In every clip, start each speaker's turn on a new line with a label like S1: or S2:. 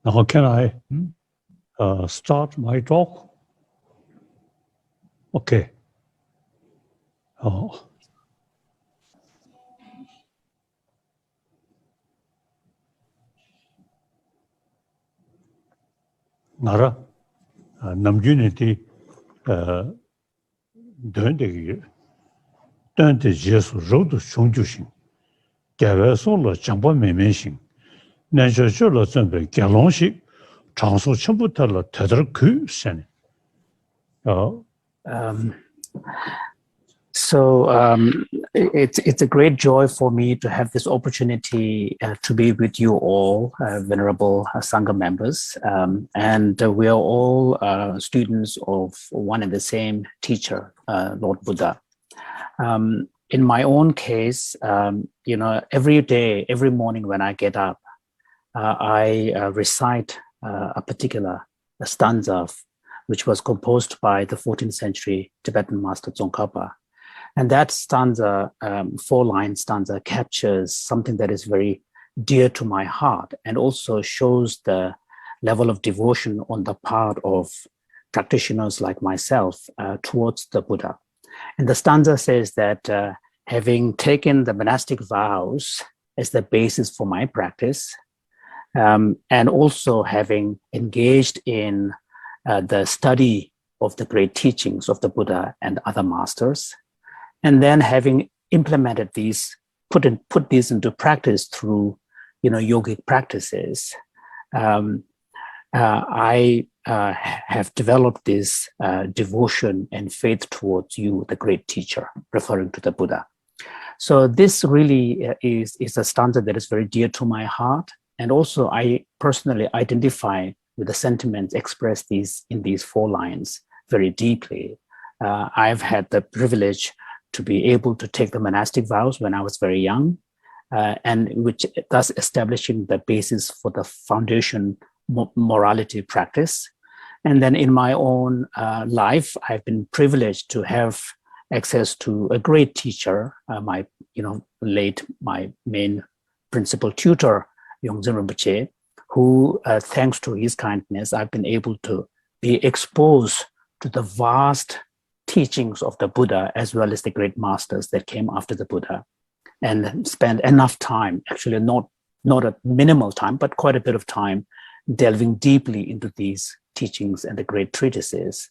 S1: Now, can I start my talk? Okay. Nara, Namjunity, Dante Jesu, Road Shongjushin, Gavasola, Jamba Memenshin, Najola Zambe, Galonshi, Chanso Chambutala, Tedder Ku, Sen.
S2: It's a great joy for me to have this opportunity to be with you all, venerable Sangha members, and we are all students of one and the same teacher, Lord Buddha. In my own case, every day, every morning when I get up, I recite a particular stanza which was composed by the 14th century Tibetan master Tsongkhapa. And that stanza, 4-line stanza, captures something that is very dear to my heart and also shows the level of devotion on the part of practitioners like myself towards the Buddha. And the stanza says that having taken the monastic vows as the basis for my practice, and also having engaged in the study of the great teachings of the Buddha and other masters, and then having implemented these, put these into practice through, yogic practices, I have developed this devotion and faith towards you, the great teacher, referring to the Buddha. So this really is a stanza that is very dear to my heart. And also I personally identify with the sentiments expressed in these 4 lines very deeply. I've had the privilege to be able to take the monastic vows when I was very young, and which thus establishing the basis for the foundation morality practice. And then in my own life, I've been privileged to have access to a great teacher, my main principal tutor, Yongdzin Rinpoche, who, thanks to his kindness, I've been able to be exposed to the vast teachings of the Buddha, as well as the great masters that came after the Buddha, and spend enough time, actually not a minimal time, but quite a bit of time, delving deeply into these teachings and the great treatises.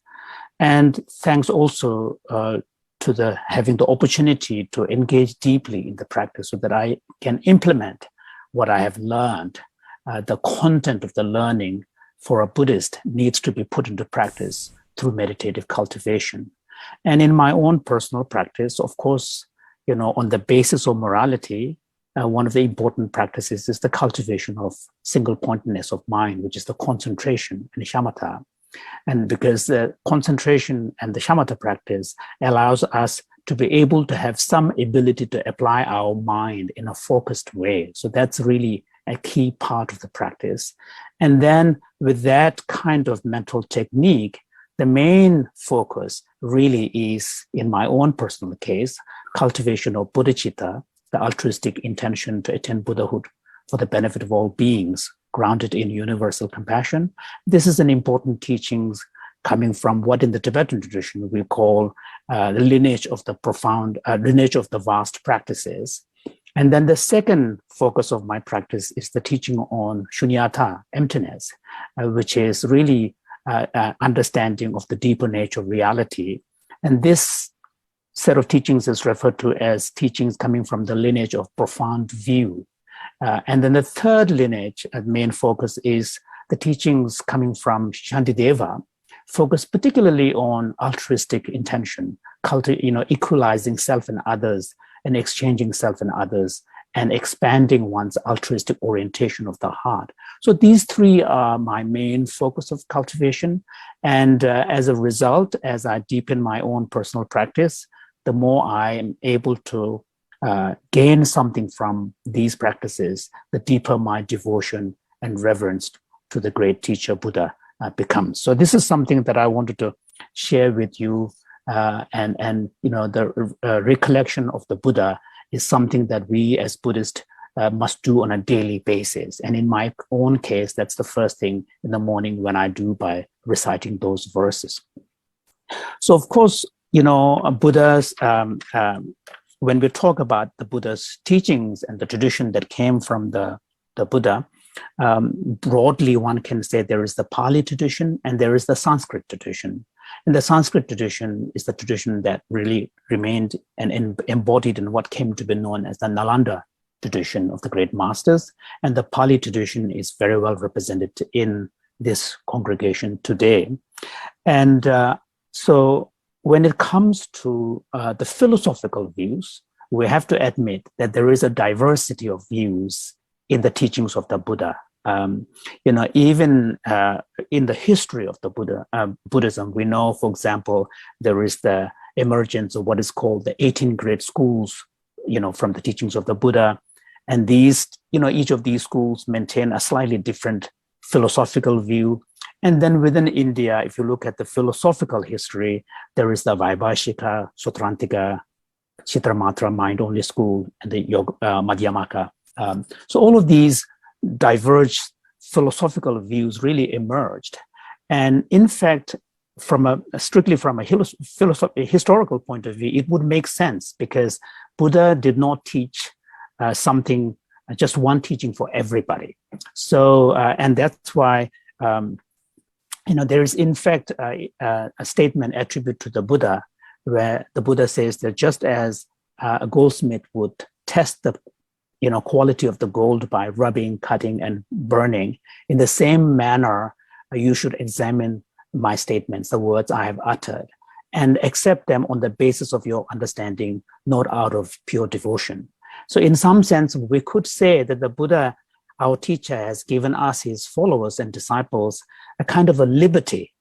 S2: And thanks also to having the opportunity to engage deeply in the practice so that I can implement what I have learned. The content of the learning for a Buddhist needs to be put into practice through meditative cultivation. And in my own personal practice, of course, on the basis of morality, one of the important practices is the cultivation of single-pointedness of mind, which is the concentration and shamatha. And because the concentration and the shamatha practice allows us to be able to have some ability to apply our mind in a focused way. So that's really a key part of the practice. And then with that kind of mental technique, the main focus really is, in my own personal case, cultivation of bodhicitta, the altruistic intention to attain Buddhahood for the benefit of all beings, grounded in universal compassion. This is an important teaching coming from what in the Tibetan tradition we call the lineage of the profound, lineage of the vast practices. And then the second focus of my practice is the teaching on shunyata, emptiness, which is really understanding of the deeper nature of reality. And this set of teachings is referred to as teachings coming from the lineage of profound view. And then the third lineage, main focus, is the teachings coming from Shantideva, focused particularly on altruistic intention, equalizing self and others, and exchanging self and others, and expanding one's altruistic orientation of the heart. So these 3 are my main focus of cultivation. And as a result, as I deepen my own personal practice, the more I am able to gain something from these practices, the deeper my devotion and reverence to the great teacher Buddha becomes. So this is something that I wanted to share with you. And the recollection of the Buddha is something that we as Buddhists must do on a daily basis. And in my own case, that's the first thing in the morning when I do by reciting those verses. So of course, Buddha's, when we talk about the Buddha's teachings and the tradition that came from the Buddha, broadly one can say there is the Pali tradition and there is the Sanskrit tradition. And the Sanskrit tradition is the tradition that really remained and embodied in what came to be known as the Nalanda tradition of the great masters. And the Pali tradition is very well represented in this congregation today. And so when it comes to the philosophical views, we have to admit that there is a diversity of views in the teachings of the Buddha. Even in the history of the Buddhism, we know, for example, there is the emergence of what is called the 18 great schools, from the teachings of the Buddha. And these, each of these schools maintain a slightly different philosophical view. And then within India, if you look at the philosophical history, there is the Vaibhashika, Sutrantika, Chitramatra, mind-only school, and the Madhyamaka. So all of these diverged philosophical views really emerged. And in fact, strictly from a historical point of view, it would make sense because Buddha did not teach just one teaching for everybody. So, and that's why, there is in fact a statement attributed to the Buddha where the Buddha says that just as a goldsmith would test the quality of the gold by rubbing, cutting, and burning, in the same manner, you should examine my statements, the words I have uttered, and accept them on the basis of your understanding, not out of pure devotion. So in some sense, we could say that the Buddha, our teacher, has given us, his followers and disciples, a kind of a liberty,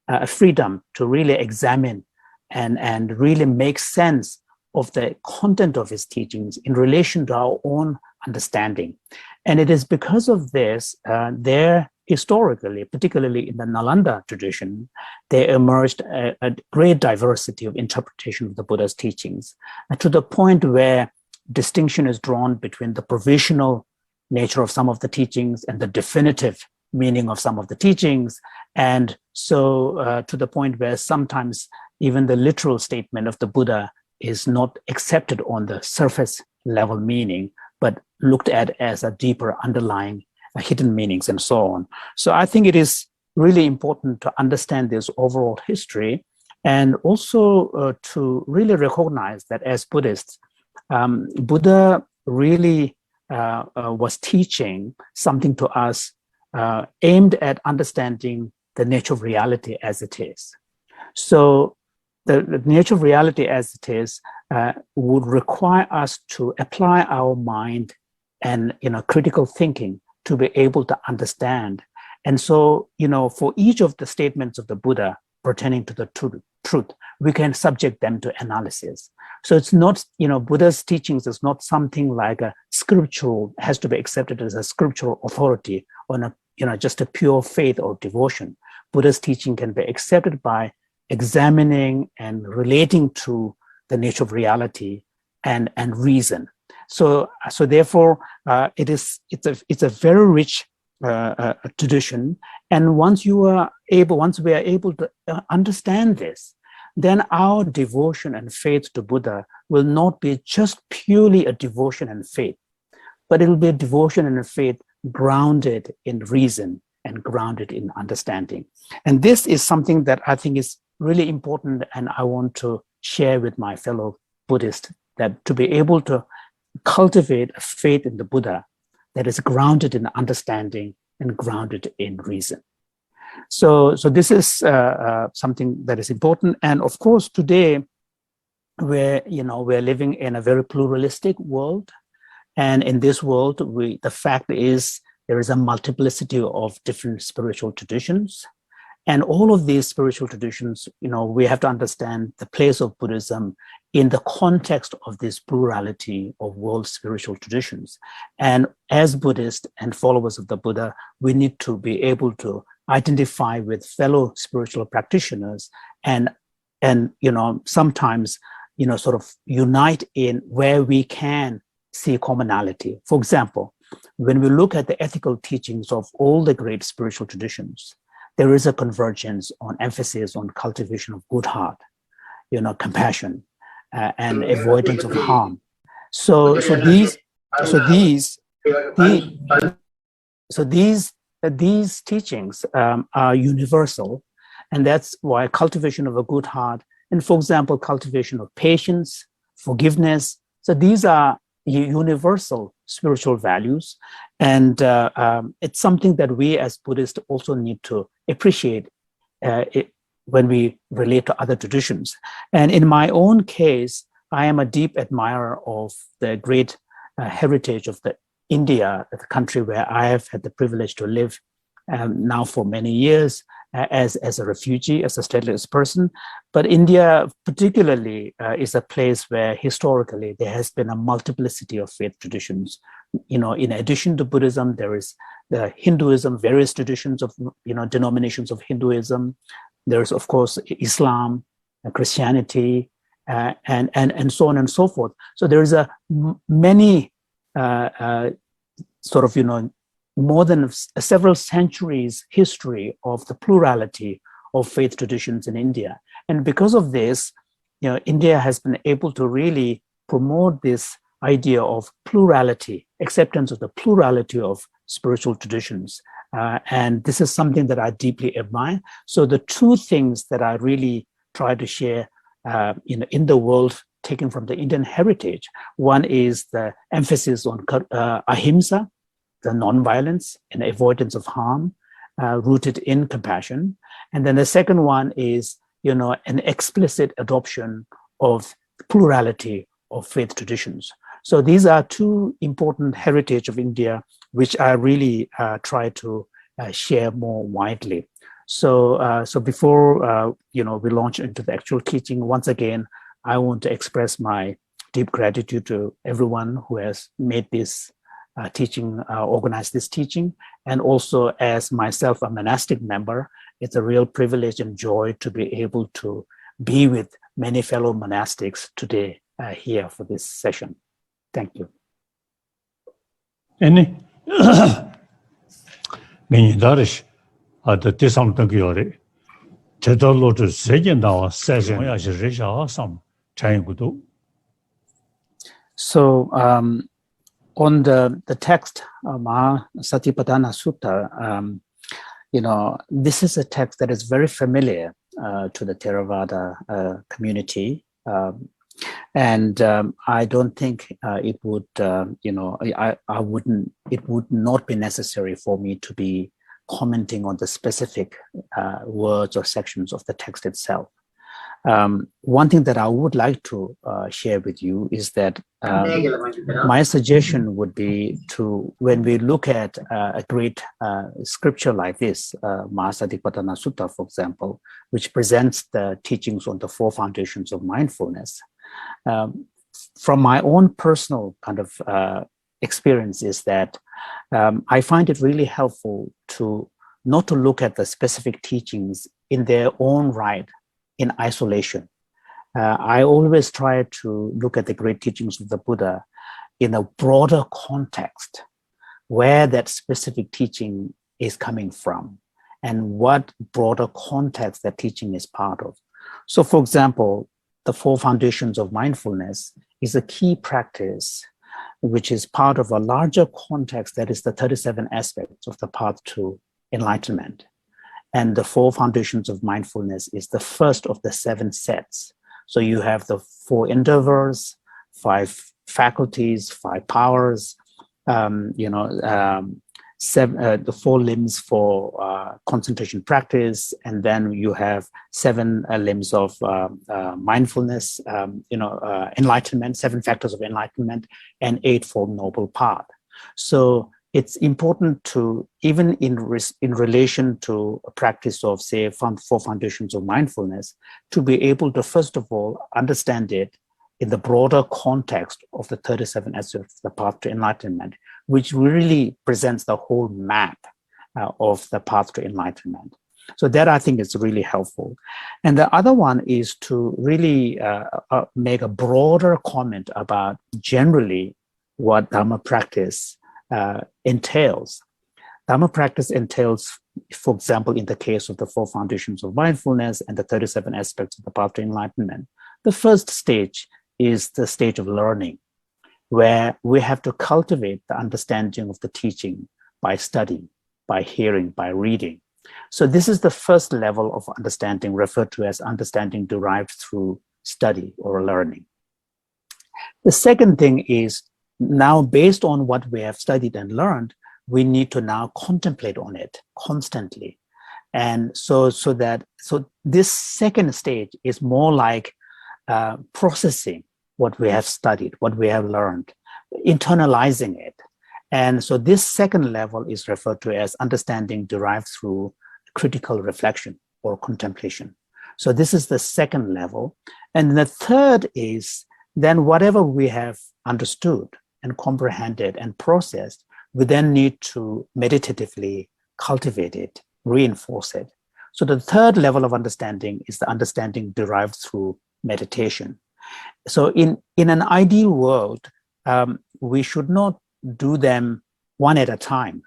S2: a freedom to really examine and really make sense of the content of his teachings in relation to our own understanding. And it is because of this, there historically, particularly in the Nalanda tradition, there emerged a great diversity of interpretation of the Buddha's teachings, to the point where distinction is drawn between the provisional nature of some of the teachings and the definitive meaning of some of the teachings. And so to the point where sometimes even the literal statement of the Buddha is not accepted on the surface level meaning, but looked at as a deeper underlying hidden meanings and so on. So I think it is really important to understand this overall history and also to really recognize that as Buddhists, Buddha really was teaching something to us aimed at understanding the nature of reality as it is. So the nature of reality as it is would require us to apply our mind and critical thinking to be able to understand. And so, for each of the statements of the Buddha pertaining to the truth, we can subject them to analysis. So it's not, Buddha's teachings is not something like a scriptural, has to be accepted as a scriptural authority on just a pure faith or devotion. Buddha's teaching can be accepted by examining and relating to the nature of reality and reason. So therefore, it's a very rich tradition. And once we are able to understand this, then our devotion and faith to Buddha will not be just purely a devotion and faith, but it will be a devotion and a faith grounded in reason and grounded in understanding. And this is something that I think is really important, and I want to share with my fellow Buddhists, that to be able to cultivate a faith in the Buddha that is grounded in understanding and grounded in reason. So this is something that is important. And of course, today, we're living in a very pluralistic world. And in this world, the fact is there is a multiplicity of different spiritual traditions. And all of these spiritual traditions, we have to understand the place of Buddhism in the context of this plurality of world spiritual traditions. And as Buddhists and followers of the Buddha, we need to be able to identify with fellow spiritual practitioners and sometimes, sort of unite in where we can see commonality. For example, when we look at the ethical teachings of all the great spiritual traditions, there is a convergence on emphasis on cultivation of good heart, compassion, and avoidance of harm. So these teachings are universal, and that's why cultivation of a good heart, and for example, cultivation of patience, forgiveness. So these are universal spiritual values, and it's something that we as Buddhists also need to appreciate when we relate to other traditions. And in my own case, I am a deep admirer of the great heritage of India, the country where I have had the privilege to live now for many years as a refugee, as a stateless person. But India particularly is a place where historically there has been a multiplicity of faith traditions. In addition to Buddhism, there is the Hinduism, various traditions of, denominations of Hinduism. There's, of course, Islam, Christianity, and so on and so forth. So there's many sort of, more than several centuries history of the plurality of faith traditions in India. And because of this, India has been able to really promote this idea of plurality, acceptance of the plurality of spiritual traditions. And this is something that I deeply admire. So the two things that I really try to share in the world taken from the Indian heritage, one is the emphasis on ahimsa, the non-violence and avoidance of harm, rooted in compassion. And then the second one is, an explicit adoption of plurality of faith traditions. So these are two important heritage of India, which I really try to share more widely. So before we launch into the actual teaching, once again, I want to express my deep gratitude to everyone who has made this teaching, organized this teaching, and also as myself a monastic member, it's a real privilege and joy to be able to be with many fellow monastics today here for this session. Thank you.
S1: Any Minidarish at the Tisamtagiori, Tedalo to Segendawa says, Risha some Changudu.
S2: So on the text, Satipatthana Sutta, this is a text that is very familiar to the Theravada community. And I don't think it would, it would not be necessary for me to be commenting on the specific words or sections of the text itself. One thing that I would like to share with you is that my suggestion would be to, when we look at a great scripture like this, Satipatthana Sutta, for example, which presents the teachings on the 4 foundations of mindfulness, from my own personal kind of experience is that I find it really helpful to not to look at the specific teachings in their own right in isolation. I always try to look at the great teachings of the Buddha in a broader context, where that specific teaching is coming from and what broader context that teaching is part of. So for example, the 4 foundations of mindfulness is a key practice which is part of a larger context that is the 37 aspects of the path to enlightenment. And the 4 foundations of mindfulness is the first of the 7 sets. So you have the 4 endeavors, 5 faculties, 5 powers, the 4 limbs for concentration practice, and then you have 7 limbs of mindfulness, enlightenment, 7 factors of enlightenment, and 8-fold noble path. So it's important to, even in relation to a practice of, say, 4 foundations of mindfulness, to be able to, first of all, understand it in the broader context of the 37 aspects of the path to enlightenment, which really presents the whole map of the path to enlightenment. So that, I think, is really helpful. And the other one is to really make a broader comment about generally what Dharma practice entails. Dharma practice entails, for example, in the case of the 4 foundations of mindfulness and the 37 aspects of the path to enlightenment, the first stage is the stage of learning, where we have to cultivate the understanding of the teaching by studying, by hearing, by reading. So this is the first level of understanding, referred to as understanding derived through study or learning. The second thing is, now based on what we have studied and learned, we need to now contemplate on it constantly. And so this second stage is more like processing what we have studied, what we have learned, internalizing it. And so this second level is referred to as understanding derived through critical reflection or contemplation. So this is the second level. And the third is then whatever we have understood and comprehended and processed, we then need to meditatively cultivate it, reinforce it. So the third level of understanding is the understanding derived through meditation. So in an ideal world, we should not do them one at a time.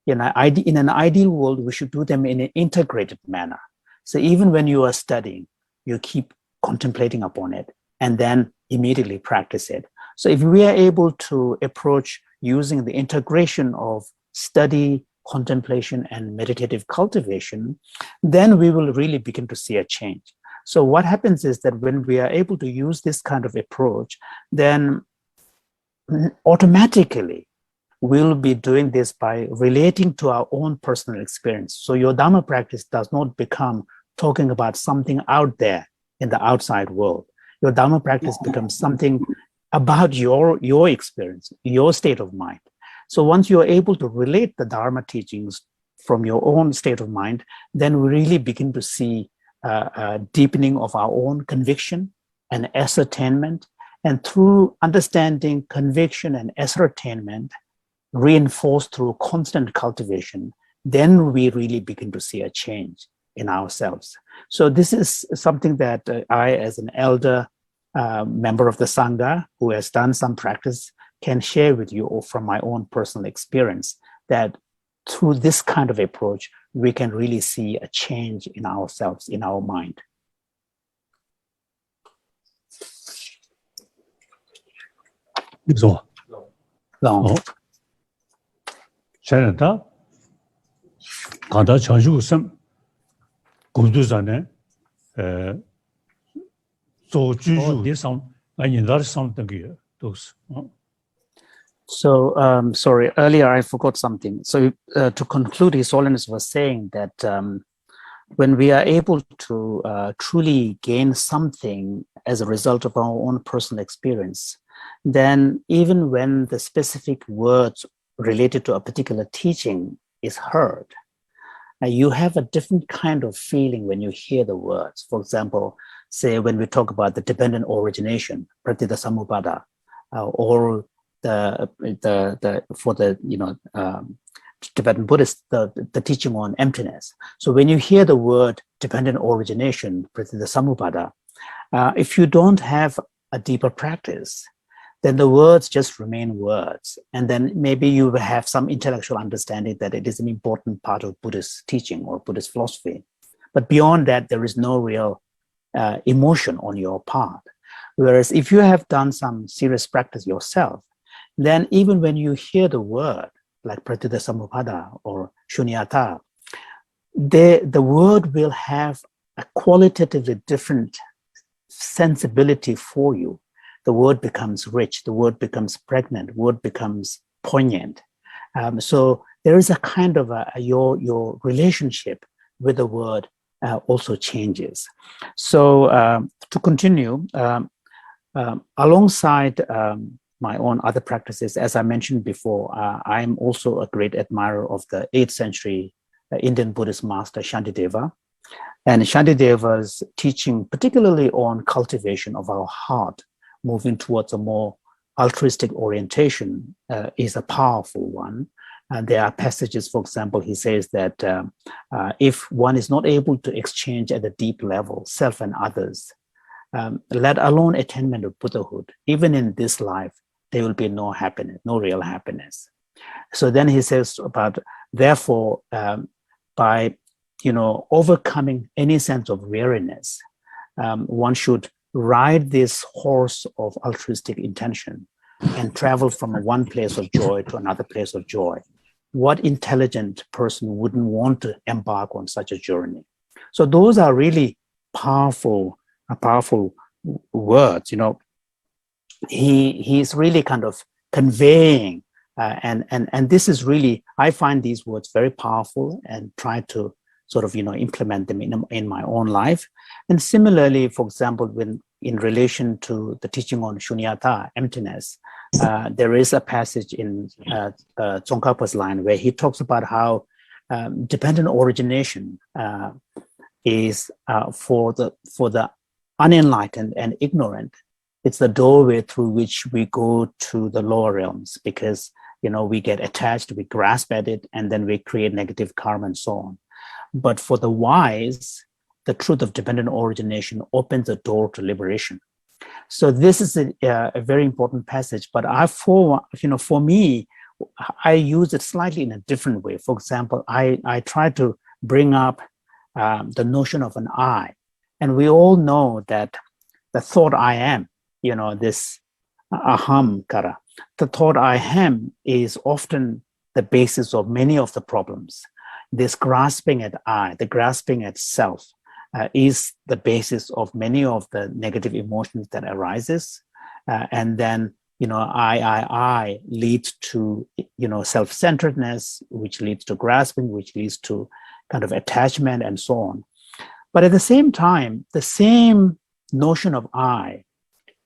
S2: In an ideal world, we should do them in an integrated manner. So even when you are studying, you keep contemplating upon it and then immediately practice it. So if we are able to approach using the integration of study, contemplation, and meditative cultivation, then we will really begin to see a change. So what happens is that when we are able to use this kind of approach, then automatically we'll be doing this by relating to our own personal experience. So your Dharma practice does not become talking about something out there in the outside world. Your Dharma practice becomes something about your experience, your state of mind. So once you're able to relate the Dharma teachings from your own state of mind, then we really begin to see a deepening of our own conviction and ascertainment. And through understanding, conviction, and ascertainment, reinforced through constant cultivation, then we really begin to see a change in ourselves. So this is something that I, as an elder member of the Sangha who has done some practice, can share with you from my own personal experience, that through this kind of approach, we can really see a change in ourselves, in our mind.
S1: So,
S2: Long.
S1: China, Kanda Chanshu Sam, Gunduzane, so Juju, this some, and in that something, those.
S2: So, sorry, earlier I forgot something. So to conclude, His Holiness was saying that when we are able to truly gain something as a result of our own personal experience, then even when the specific words related to a particular teaching is heard, you have a different kind of feeling when you hear the words. For example, say when we talk about the dependent origination, pratitha samuppada, or for the Tibetan Buddhist, the teaching on emptiness. So when you hear the word dependent origination, pratitha samuppada, if you don't have a deeper practice, then the words just remain words. And then maybe you will have some intellectual understanding that it is an important part of Buddhist teaching or Buddhist philosophy. But beyond that, there is no real emotion on your part. Whereas if you have done some serious practice yourself, then even when you hear the word, like pratitha samuppada or shunyata, the word will have a qualitatively different sensibility for you. The word becomes rich, the word becomes pregnant, the word becomes poignant. So there is a kind of your relationship with the word also changes. So to continue, alongside my own other practices, as I mentioned before, I'm also a great admirer of the 8th century Indian Buddhist master Shantideva. And Shantideva's teaching, particularly on cultivation of our heart, moving towards a more altruistic orientation, is a powerful one. There are passages, for example, he says that if one is not able to exchange at a deep level, self and others, let alone attainment of Buddhahood, even in this life, there will be no happiness, no real happiness. So then he says about, therefore, by overcoming any sense of weariness, one should ride this horse of altruistic intention and travel from one place of joy to another place of joy. What intelligent person wouldn't want to embark on such a journey? So those are really powerful words. He's really kind of conveying, and this is really, I find these words very powerful and try to sort of implement them in my own life. And similarly, for example, when in relation to the teaching on shunyata, emptiness, there is a passage in Tsongkhapa's line where he talks about how dependent origination is for the unenlightened and ignorant. It's the doorway through which we go to the lower realms, because we get attached, we grasp at it, and then we create negative karma and so on. But for the wise, the truth of dependent origination opens the door to liberation. So this is a very important passage, but for me, I use it slightly in a different way. For example, I try to bring up the notion of an I. And we all know that the thought I am, this aham kara, the thought I am is often the basis of many of the problems. This grasping at I, the grasping at self, is the basis of many of the negative emotions that arises. And then, I leads to, self-centeredness, which leads to grasping, which leads to kind of attachment and so on. But at the same time, the same notion of I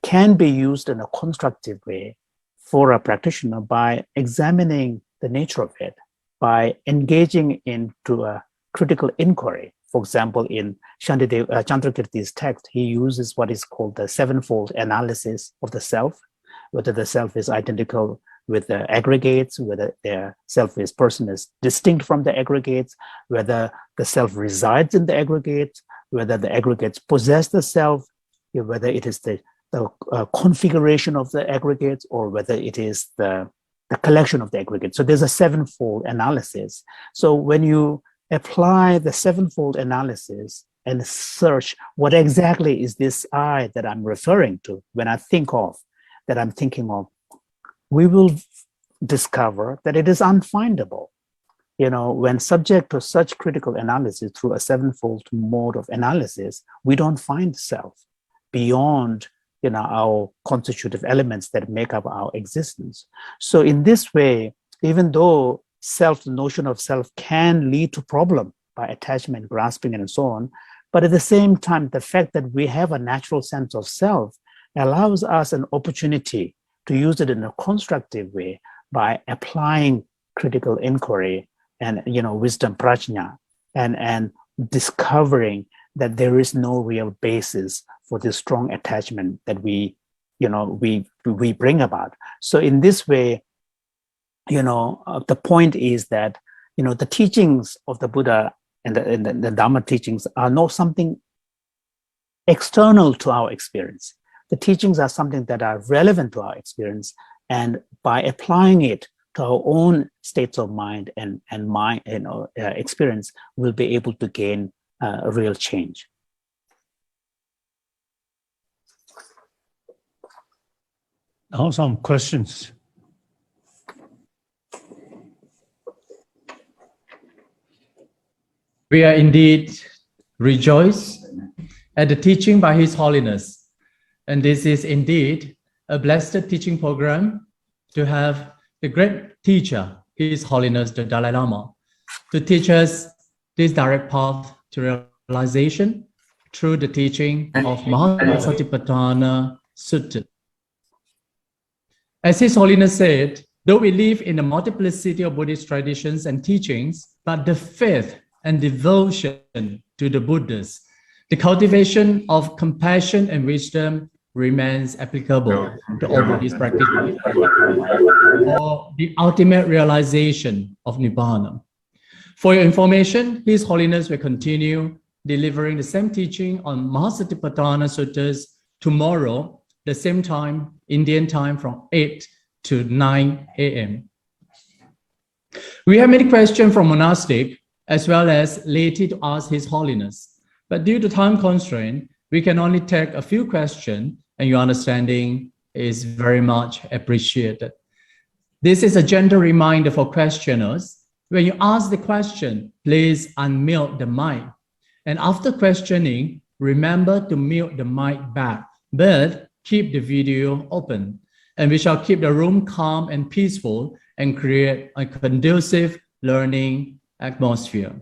S2: can be used in a constructive way for a practitioner by examining the nature of it, by engaging into a critical inquiry. For example, in Chandrakirti's text, he uses what is called the sevenfold analysis of the self, whether the self is identical with the aggregates, whether the self is person is distinct from the aggregates, whether the self resides in the aggregates, whether the aggregates possess the self, whether it is the configuration of the aggregates, or whether it is the collection of the aggregates. So there's a sevenfold analysis. So when you apply the sevenfold analysis and search what exactly is this I that I'm referring to when I think of, that I'm thinking of, we will discover that it is unfindable. When subject to such critical analysis through a sevenfold mode of analysis, we don't find self beyond our constitutive elements that make up our existence. So in this way, even though the notion of self can lead to problem by attachment, grasping, and so on, but at the same time, the fact that we have a natural sense of self allows us an opportunity to use it in a constructive way by applying critical inquiry and wisdom, prajna, and discovering that there is no real basis for this strong attachment that we bring about. So in this way, the point is that the teachings of the Buddha and the Dharma teachings are not something external to our experience. The teachings are something that are relevant to our experience, and by applying it to our own states of mind and mind experience, we'll be able to gain a real change.
S1: Now some questions.
S3: We are indeed rejoiced at the teaching by His Holiness. And this is indeed a blessed teaching program to have the great teacher, His Holiness the Dalai Lama, to teach us this direct path to realization through the teaching of SATIPATTHANA Sutta. As His Holiness said, though we live in a multiplicity of Buddhist traditions and teachings, but the faith and devotion to the Buddhas, the cultivation of compassion and wisdom remains applicable to all Buddhist practitioners for the ultimate realization of Nibbana. For your information, His Holiness will continue delivering the same teaching on SATIPATTHANA Suttas tomorrow, the same time, Indian time, from 8 to 9 a.m. We have many questions from monastic as well as laity to ask His Holiness, but due to time constraint, we can only take a few questions, and your understanding is very much appreciated. This is a gentle reminder for questioners. When you ask the question, please unmute the mic. And after questioning, remember to mute the mic back, but keep the video open. And we shall keep the room calm and peaceful and create a conducive learning atmosphere.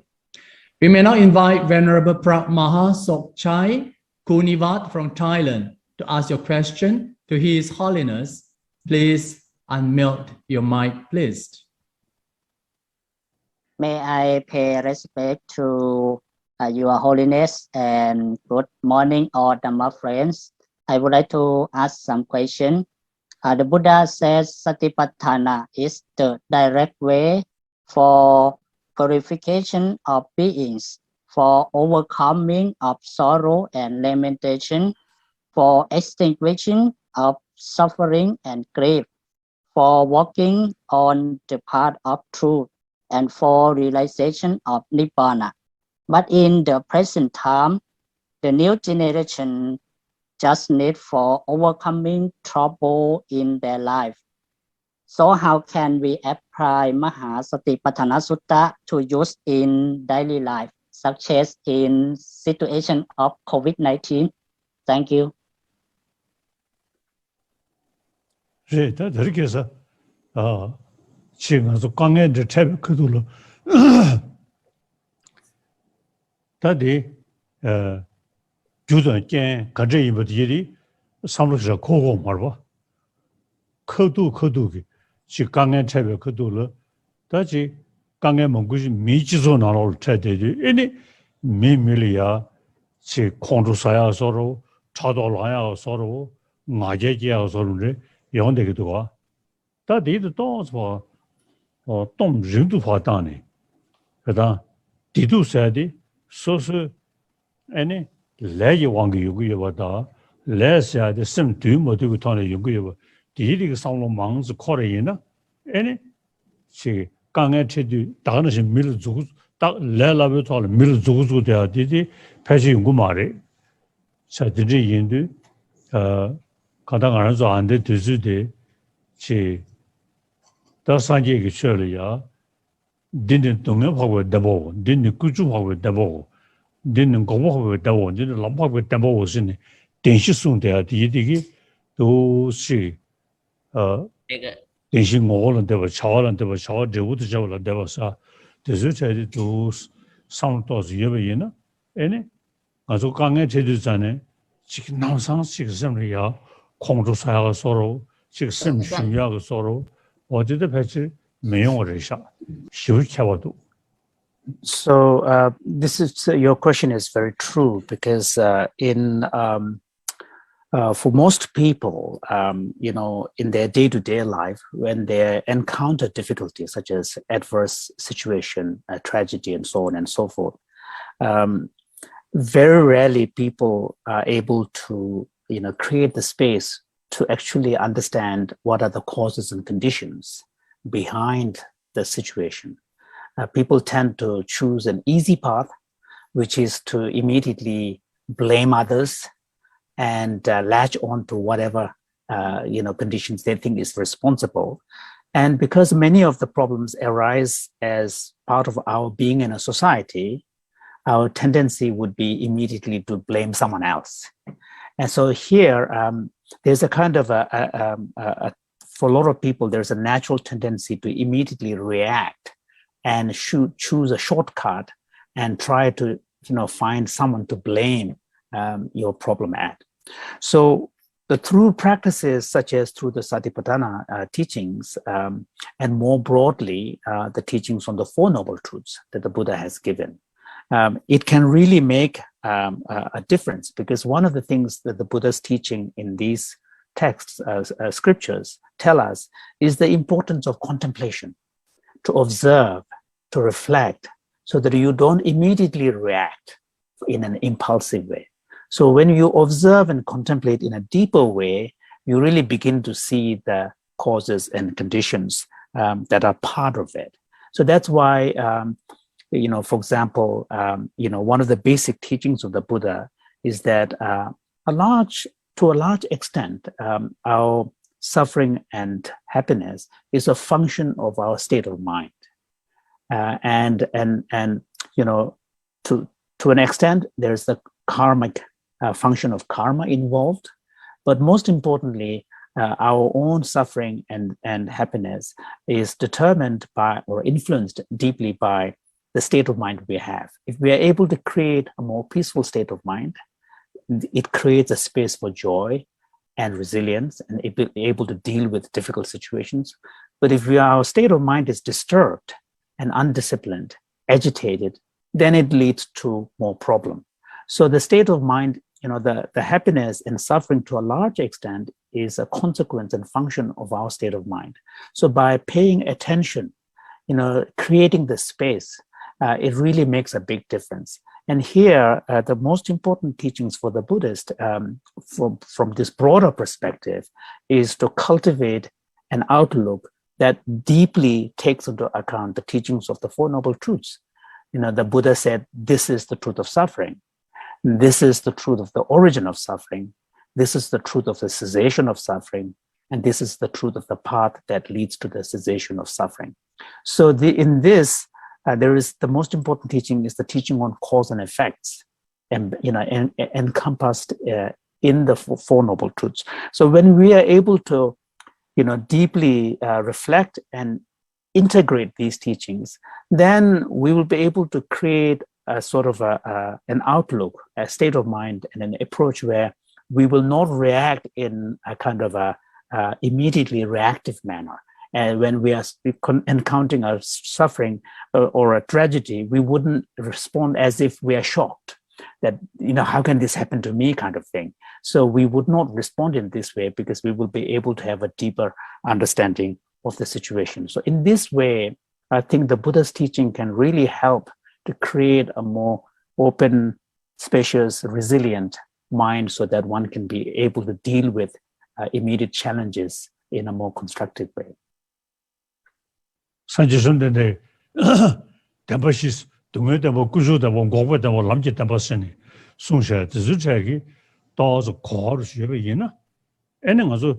S3: We may now invite Venerable Maha Sokchai Kunivat from Thailand to ask your question to His Holiness. Please unmute your mic, please.
S4: May I pay respect to Your Holiness and good morning, all Dhamma friends. I would like to ask some question. The Buddha says Satipatthana is the direct way for purification of beings, for overcoming of sorrow and lamentation, for extinguishing of suffering and grief, for walking on the path of truth, and for realization of Nibbana. But in the present time, the new generation just need for overcoming trouble in their life. So how can we apply Mahasatipatthana Sutta to use in daily life, such as in situation of COVID-19? Thank you.
S1: 이렇게 해서 지금 강연들 탭 그들로 다디 주전께 가져 입어들이 삼로서 고고 말봐 커두기 지 강연 탭 그들로 다지 강연 먹고지 미지소 나올 때되지 이니 미밀이야 지 공주사야 서로 차도라야 서로 나제지야 서로를 영되기도 와 다디도 또서 동人都发大呢그다 디도 사디 소스 아니 레이 왕게 요구여 왔다 레스야데 심뒤 모두고 타네 요구여 디리가 상로 망스 코레이나 아니 시 강에 체디 다는시 밀 주고 딱 레라베 탈 밀 주고 돼야 디디 패시 연구 말에 사디지 인도 가당 안서 안데 드즈데 지 다산지게 쳐려야 딘딘 동네하고 대보 딘딘 꾸주하고 대보 딘딘 고보하고 대보 딘딘 람하고 대보 신이 den시송돼야 디디기 도시 den시 모는 대보 차와는 대보 차와 제우도 잡을 대보사 대수체도 도 상도스 예배이나 에네 아주 강에 제주잖아요 지금 남상식 섬이야 공주사가 서로 지금 심심이하고 서로 어디도 배치 매용을 해서 쉬우켜도.
S2: So this is your question is very true because for most people, in their day-to-day life, when they encounter difficulties such as adverse situation, tragedy, and so on and so forth, very rarely people are able to, create the space to actually understand what are the causes and conditions behind the situation. People tend to choose an easy path, which is to immediately blame others and latch on to whatever conditions they think is responsible. And because many of the problems arise as part of our being in a society, our tendency would be immediately to blame someone else. And so here, there's a kind of for a lot of people, there's a natural tendency to immediately react and choose a shortcut and try to, find someone to blame your problem at. So the through practices such as through the Satipatthana teachings and more broadly, the teachings on the Four Noble Truths that the Buddha has given, it can really make a difference, because one of the things that the Buddha's teaching in these texts, scriptures tell us is the importance of contemplation, to observe, to reflect, so that you don't immediately react in an impulsive way. So when you observe and contemplate in a deeper way, you really begin to see the causes and conditions that are part of it. So that's why, for example, one of the basic teachings of the Buddha is that to a large extent, our suffering and happiness is a function of our state of mind. And to an extent, there's the karmic function of karma involved, but most importantly, our own suffering and happiness is determined by or influenced deeply by the state of mind we have. If we are able to create a more peaceful state of mind, it creates a space for joy and resilience and able to deal with difficult situations. But if our state of mind is disturbed and undisciplined, agitated, then it leads to more problem. So the state of mind, the happiness and suffering to a large extent is a consequence and function of our state of mind. So by paying attention, creating the space, it really makes a big difference. And here, the most important teachings for the Buddhist from this broader perspective is to cultivate an outlook that deeply takes into account the teachings of the Four Noble Truths. The Buddha said, this is the truth of suffering. This is the truth of the origin of suffering. This is the truth of the cessation of suffering. And this is the truth of the path that leads to the cessation of suffering. So in this, there is the most important teaching is the teaching on cause and effects, and encompassed in the Four Noble Truths. So when we are able to, deeply reflect and integrate these teachings, then we will be able to create a sort of an outlook, a state of mind, and an approach where we will not react in a kind of a immediately reactive manner. And when we are encountering a suffering or a tragedy, we wouldn't respond as if we are shocked that, how can this happen to me kind of thing. So we would not respond in this way because we will be able to have a deeper understanding of the situation. So in this way, I think the Buddha's teaching can really help to create a more open, spacious, resilient mind so that one can be able to deal with immediate challenges in a more constructive way.
S1: 산지선데 담바시스 동에다 뭐 구조다 뭐 고고다 뭐 남지 담바스니 송샤 지주차기 또서 거를 쉬베이나 애는 가서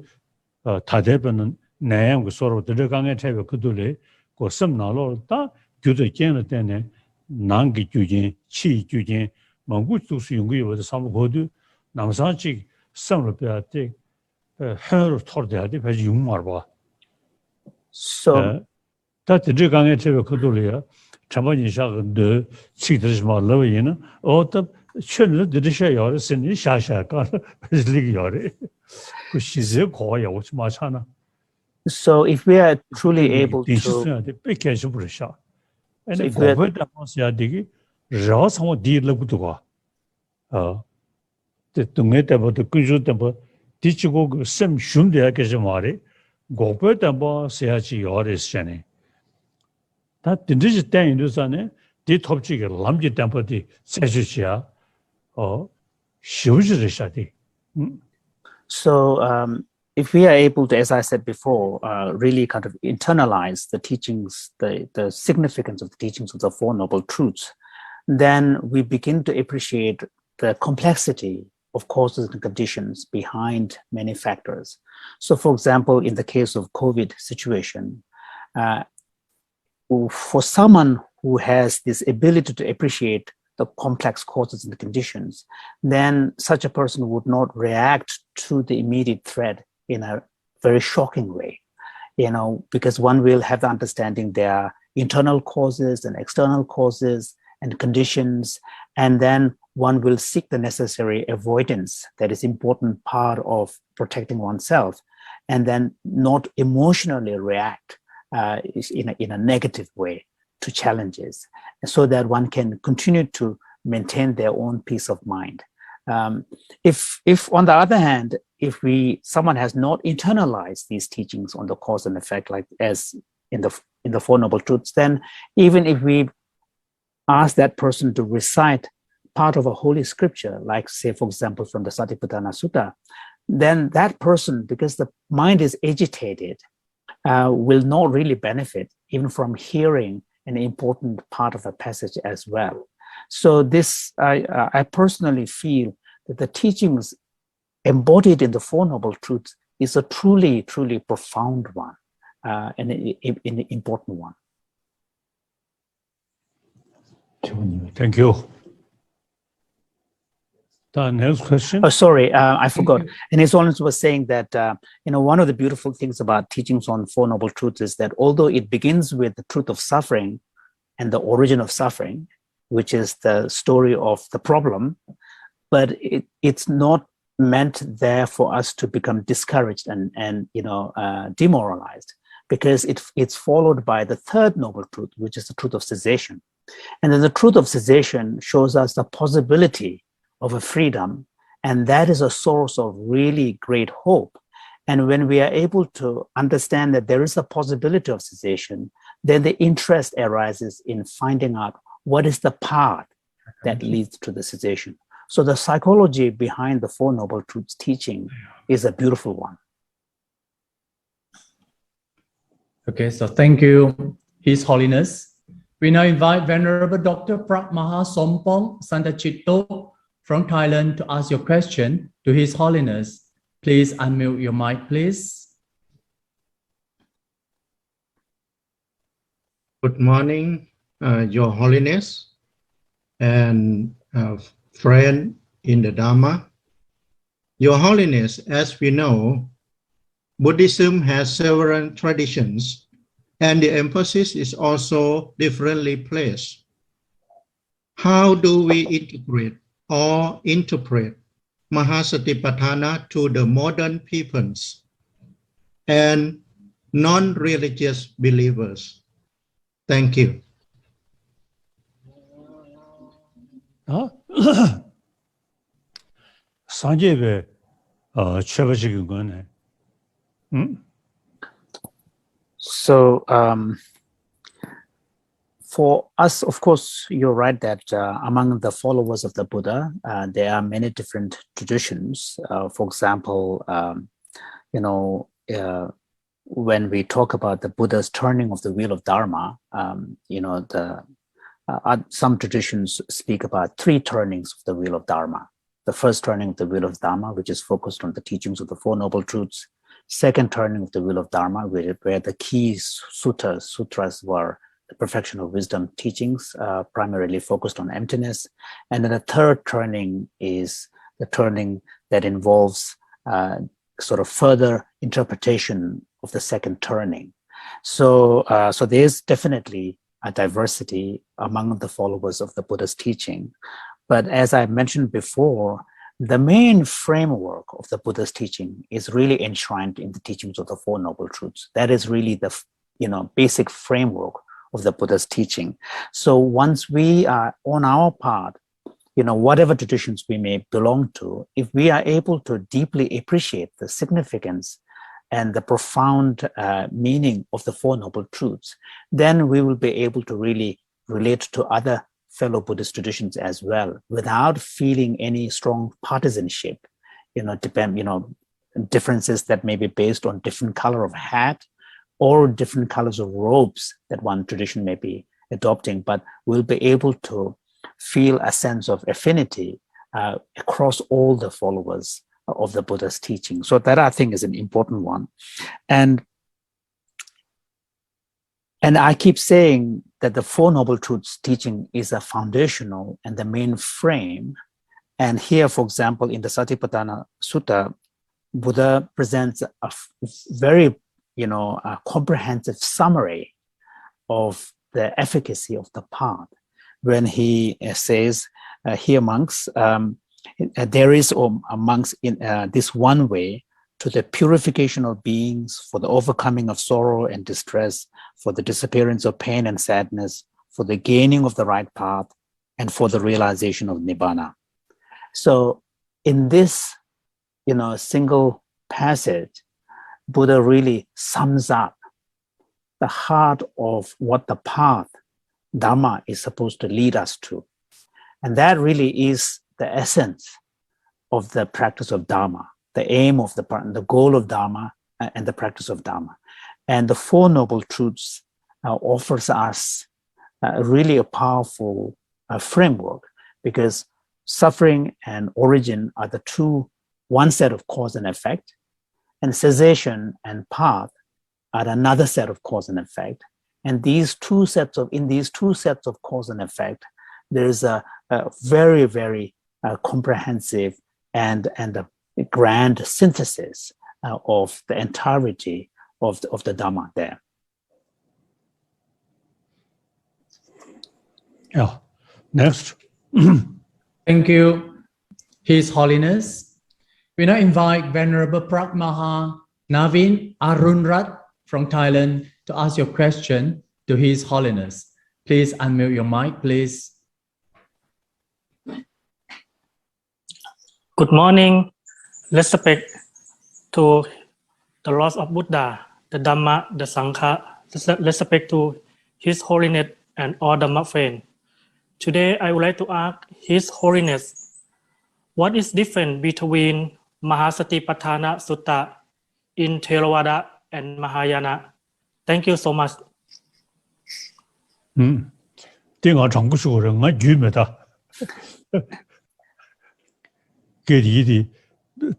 S1: 다대변은 내양 그 서로 들어가게 되고 그들이 그 섬나로 다 교도见了 때네 난기 규진 치 규진 망구수수 연구여서 삼고도 남산지 섬을 빼야돼 해로 토르대야돼 배지 용말 봐.
S2: So
S1: 다들 저강에 제가 그들이야 자본이 시작은 치들지 말라고이나 어떤 천을 들으셔야 쓰니 샤샤가 리기요래 그 시제 거야 오지 마잖아.
S2: So if we are truly able to,
S1: so if we if we are able to, as I said before, really kind of internalize the teachings, the significance of the teachings of the Four Noble Truths, then we begin to appreciate the complexity of causes and conditions behind many factors. So, for example, in the case of COVID situation, for someone who has this ability to appreciate the complex causes and conditions, then such a person would not react to the immediate threat in a very shocking way, because one will have the understanding there are internal causes and external causes and conditions, and then one will seek the necessary avoidance that is important part of protecting oneself, and then not emotionally react in a negative way to challenges, so that one can continue to maintain their own peace of mind. If on the other hand, if someone has not internalized these teachings on the cause and effect, like as in the Four Noble Truths, then even if we ask that person to recite part of a holy scripture, like say, for example, from the Satipatthana Sutta, then that person, because the mind is agitated
S2: will not really benefit even from hearing an important part of a passage as well. So this, I personally feel that the teachings embodied in the Four Noble Truths is a truly, truly profound one, and an important one.
S1: Thank you. The next question.
S2: Oh, sorry, I forgot. And His Holiness was saying that, one of the beautiful things about teachings on Four Noble Truths is that although it begins with the truth of suffering and the origin of suffering, which is the story of the problem, but it's not meant there for us to become discouraged and demoralized, because it's followed by the third noble truth, which is the truth of cessation. And then the truth of cessation shows us the possibility of a freedom, and that is a source of really great hope. And when we are able to understand that there is a possibility of cessation, then the interest arises in finding out what is the path that leads to the cessation. So the psychology behind the Four Noble Truths teaching is a beautiful one.
S3: Okay, so thank you, His Holiness. We now invite Venerable Dr. Prak Maha Sompong Santachito from Thailand to ask your question to His Holiness. Please unmute your mic, please.
S5: Good morning, Your Holiness and friend in the Dharma. Your Holiness, as we know, Buddhism has several traditions, and the emphasis is also differently placed. How do we integrate or interpret Mahasatipatthana to the modern peoples and non-religious believers? Thank you.
S1: Sanjay Chabashik Gune.
S2: So for us, of course, you're right that among the followers of the Buddha, there are many different traditions. For example, when we talk about the Buddha's turning of the wheel of Dharma, some traditions speak about three turnings of the wheel of Dharma. The first turning of the wheel of Dharma, which is focused on the teachings of the Four Noble Truths. Second turning of the wheel of Dharma, where the key sutras were the perfection of wisdom teachings, primarily focused on emptiness. And then the third turning is the turning that involves sort of further interpretation of the second turning. So there's definitely a diversity among the followers of the Buddha's teaching. But as I mentioned before, the main framework of the Buddha's teaching is really enshrined in the teachings of the Four Noble Truths. That is really the basic framework of the Buddha's teaching. So once we are on our part, whatever traditions we may belong to, if we are able to deeply appreciate the significance and the profound meaning of the Four Noble Truths, then we will be able to really relate to other fellow Buddhist traditions as well, without feeling any strong partisanship, differences that may be based on different color of hat or different colors of robes that one tradition may be adopting, but we'll be able to feel a sense of affinity across all the followers of the Buddha's teaching. So that, I think, is an important one. And I keep saying that the Four Noble Truths teaching is a foundational and the main frame. And here, for example, in the Satipatthana Sutta, Buddha presents a very, a comprehensive summary of the efficacy of the path. When he says, here monks, there is amongst this one way to the purification of beings, for the overcoming of sorrow and distress, for the disappearance of pain and sadness, for the gaining of the right path, and for the realization of Nibbana. So in this, single passage, Buddha really sums up the heart of what the path, Dharma, is supposed to lead us to. And that really is the essence of the practice of Dharma, the aim of the goal of Dharma and the practice of Dharma. And the Four Noble Truths offers us really a powerful framework, because suffering and origin are the two, one set of cause and effect, and cessation and path are another set of cause and effect. And in these two sets of cause and effect, there is a very, very comprehensive and a grand synthesis of the entirety of the Dhamma there.
S1: Yeah. Next.
S3: Thank you, His Holiness. We now invite Venerable Pragmaha Navin Arunrat from Thailand to ask your question to His Holiness. Please unmute your mic, please.
S6: Good morning. Respect to the laws of Buddha, the Dhamma, the Sangha. Respect to His Holiness and all Dhamma friends. Today, I would like to ask His Holiness, what is different between Mahasatipatthana Sutta in Theravada and Mahayana? Thank you so much.
S1: 对我常不说人，我举没他，给你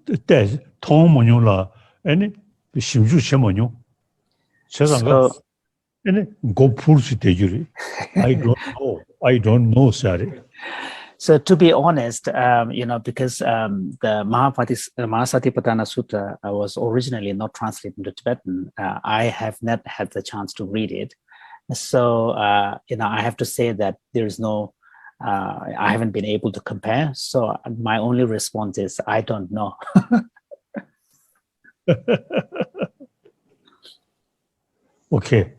S1: 的带汤没用了，哎呢，心就什么用？实际上个，哎呢，我不是对着的 I don't know, sorry.
S2: So to be honest, because the Mahasatipatthana Sutta was originally not translated into Tibetan, I have not had the chance to read it. So, I have to say that there's no, I haven't been able to compare. So my only response is, I don't know.
S1: Okay.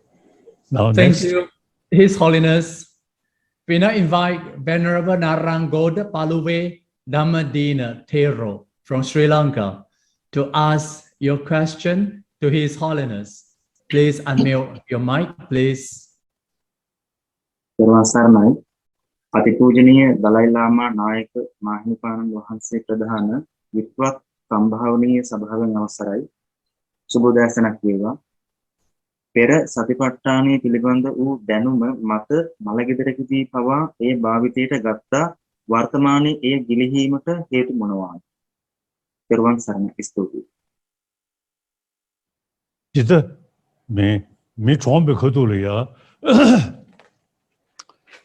S1: Now
S3: Thank
S1: next.
S3: you, His Holiness. We now invite Venerable Narangoda Paluwe Dhammadina Thero from Sri Lanka to ask your question to His Holiness. Please unmute your mic, please.
S7: Sarnai, Atipujaniya Dalai Lama Nayaka Mahipanan Wahanse Pradhana Vitwat Sambhavaniya Sabhavan Avasarai Subodhasanak Veva Pera Satipatthane Pilibanda U Danuma Mata Malagidrakiti Pava E Bhaviteta Gatta Vartamani E Gilihimata Hetu Monavan Peruan Sarna Istuti.
S1: 记得没装备可多了呀，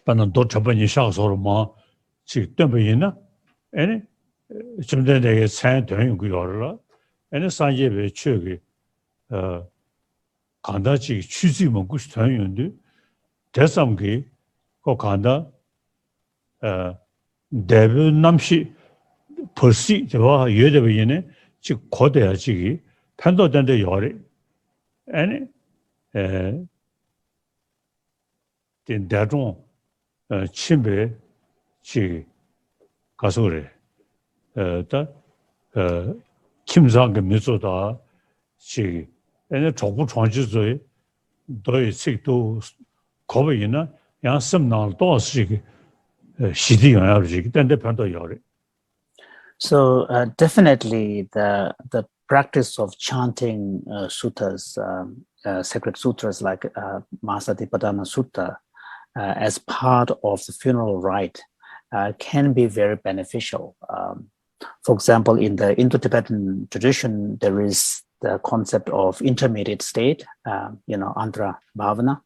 S1: 反正都这半年下手了嘛，这东北人呢，哎呢，现在那个餐团用个要了，哎呢，商业被去个看到这个区域蒙古是团用的，这上个我看到代表南西普西对吧？有的人呢，就扩大这个判断单的要的。 And in that one, Chimbe, she Kasure, Kim Sang Misoda, she, and the Choku Tranches, do sick to cover in a some non dossier, she average, then the Panda Yori.
S2: So definitely the practice of chanting suttas, sacred sutras like Mahasatipatthana Sutta as part of the funeral rite can be very beneficial. For example, in the Indo-Tibetan tradition, there is the concept of intermediate state, Andhra Bhavana.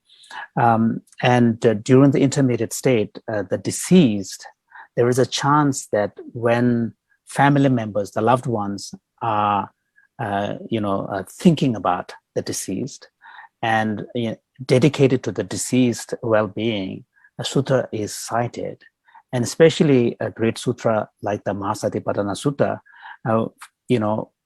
S2: And during the intermediate state, the deceased, there is a chance that when family members, the loved ones, are thinking about the deceased and dedicated to the deceased well-being, a sutta is cited. And especially a great sutra like the Mahasatipatthana Sutta,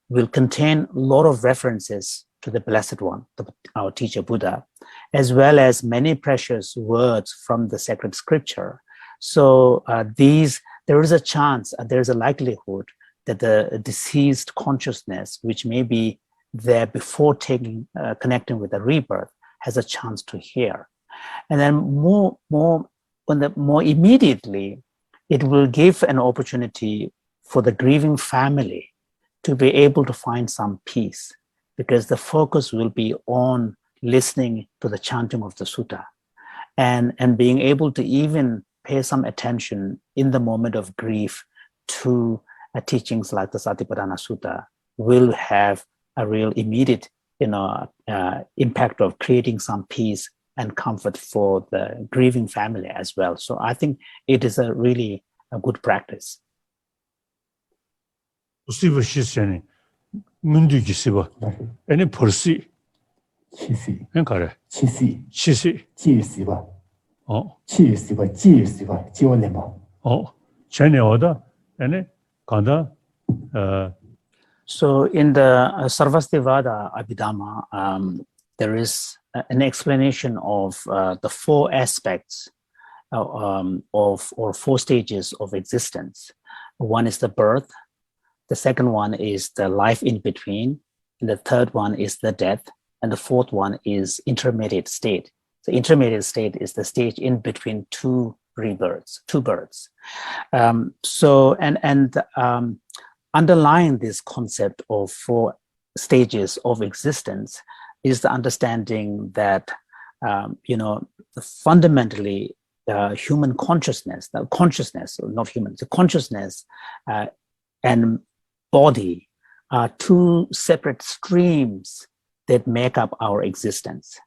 S2: will contain a lot of references to the Blessed One, our teacher Buddha, as well as many precious words from the sacred scripture. So there is a chance, there is a likelihood that the deceased consciousness, which may be there before connecting with the rebirth, has a chance to hear. And then more immediately, it will give an opportunity for the grieving family to be able to find some peace, because the focus will be on listening to the chanting of the sutta, and being able to even pay some attention in the moment of grief to teachings like the Satipatthana Sutta will have a real immediate impact of creating some peace and comfort for the grieving family as well. So I think it is a really a good practice.
S1: Siva Shisani, Mundu Gisiva, any Percy,
S8: Chisi,
S1: Enkare,
S8: Chisi, Siva,
S1: oh,
S8: Siva, Jiolema.
S1: oh, Chene Oda, any Kanda,
S2: So in the Sarvastivada Abhidhamma, there is an explanation of the four aspects or four stages of existence. One is the birth, the second one is the life in between, and the third one is the death, and the fourth one is intermediate state. The intermediate state is the stage in between two rebirths, two births. Underlying this concept of four stages of existence is the understanding that fundamentally human consciousness, the consciousness and body are two separate streams that make up our existence.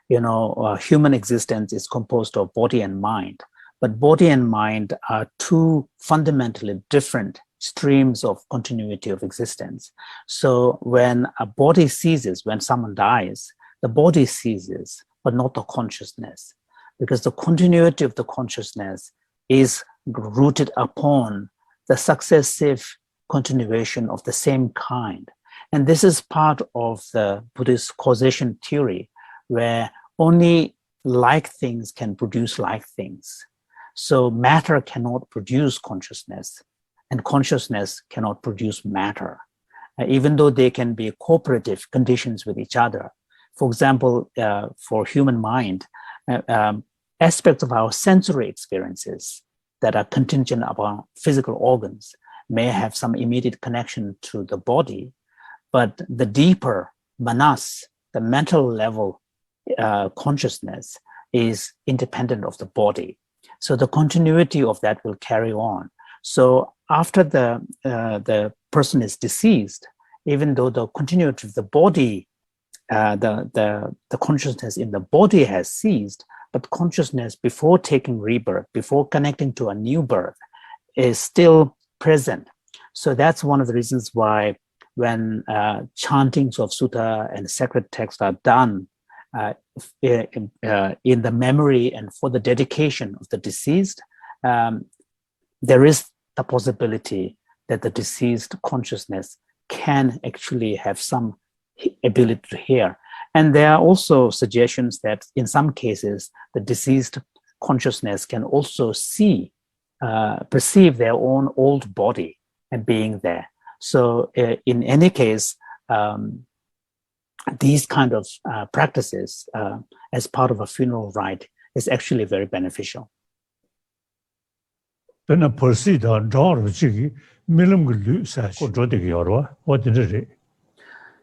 S2: Human existence is composed of body and mind, but body and mind are two fundamentally different streams of continuity of existence. So when a body ceases, when someone dies, the body ceases, but not the consciousness, because the continuity of the consciousness is rooted upon the successive continuation of the same kind. And this is part of the Buddhist causation theory, where only like things can produce like things. So matter cannot produce consciousness, and consciousness cannot produce matter, even though they can be cooperative conditions with each other. For example, for human mind, aspects of our sensory experiences that are contingent upon physical organs may have some immediate connection to the body, but the deeper manas, the mental level consciousness, is independent of the body. So the continuity of that will carry on. So after the person is deceased, even though the continuity of the body, the consciousness in the body has ceased, but consciousness before taking rebirth, before connecting to a new birth, is still present. So that's one of the reasons why when chantings of sutta and sacred texts are done in the memory and for the dedication of the deceased, there is the possibility that the deceased consciousness can actually have some ability to hear. And there are also suggestions that in some cases, the deceased consciousness can also perceive their own old body and being there. So in any case, these kind of practices as part of a funeral rite is actually very beneficial.
S1: then a Percy the draw of Jiggy, Milum says, what did it?